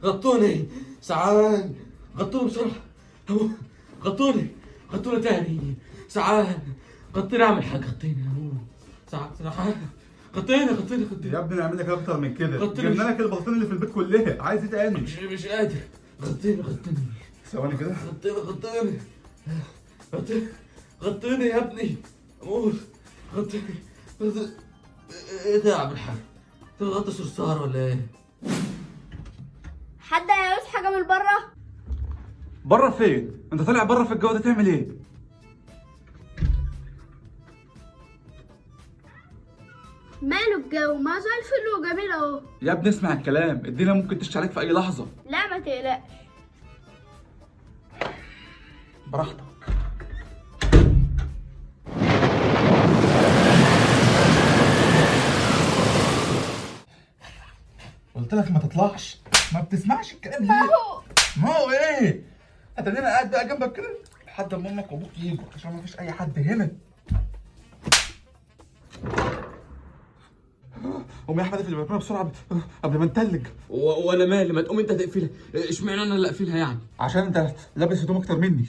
غطوني سعان، غطوني بسرعة. غطوني، غطوني تاني سعان، غطيني اعمل حاجة، غطيني سعان، غطيني. يا ابني نعمل لك اكتر من كده، غطيني. جبنا لك البلطين اللي في البيت كلها، عايز ايه تاني؟ مش قادر. غطيني. ثواني كده. غطيني يا ابني، اموت. غطيني. ايه ده يا عم الحاج؟ تغطي صرصار ولا ايه؟ حد هيعوز حاجة من بره؟ بره فين؟ انت طالع بره في الجو ده تعمل ايه؟ ماله الجو؟ ما زي الفل وجميل اهو. يا ابني اسمع الكلام، الدنيا ممكن تشتي عليك في اي لحظه. لا ما تقلقش. براحتك. قلت لك ما تطلعش، ما بتسمعش الكلام ليه؟ ما هو ايه؟ اتنين قاعد بقى جنبك كده لحد ما امك وابوك يجوا، عشان ما فيش اي حد هنا. قوم يا احمد اقفل البلكونه بسرعه قبل ما نتلج. وانا مالي؟ ما تقوم انت تقفلها. اشمعنى انا اللي اقفلها يعني؟ عشان انت لابس هدوم اكتر مني.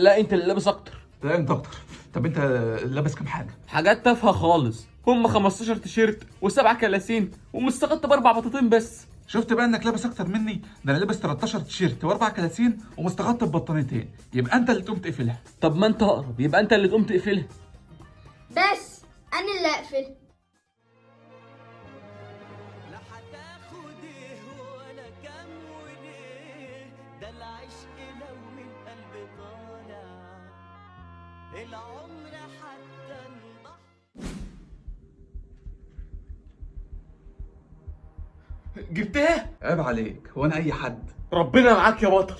لا انت اللي لابس اكتر. لا انت اكتر. طب انت لابس كام حاجه؟ حاجات تافهه خالص، هم 15 تيشيرت و7 كلاسين ومستغطى ب4 بطاطين بس. شفت بقى انك لابس اكتر مني؟ ده انا لابس 13 تيشيرت واربع كلاسين ومستغطى ببطانيتين، يبقى انت اللي تقوم تقفلها. طب ما انت اقرب، يبقى انت اللي تقوم تقفلها. بس انا اللي اقفل. لا هتاخد ايه ولا كام وليه، ده العشق لو القلب طالع العمر حتى نضحي. جبتها؟ عيب عليك، هو انا اي حد؟ ربنا معاك يا بطل.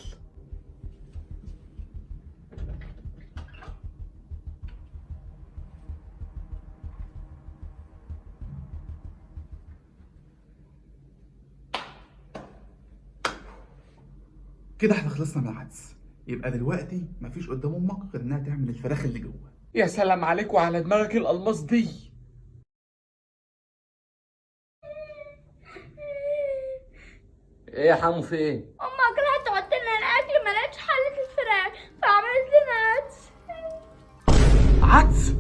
كده احنا خلصنا من العدس، يبقى دلوقتي مفيش قدام امك غير انها تعمل الفراخ اللي جوه. يا سلام عليك وعلى دماغك الالماس دي. ايه يا حمو في ايه؟ امك راحت تحط لنا الاكل، ما لقتش حلة الفراخ فعملت لنا عدس. عدس؟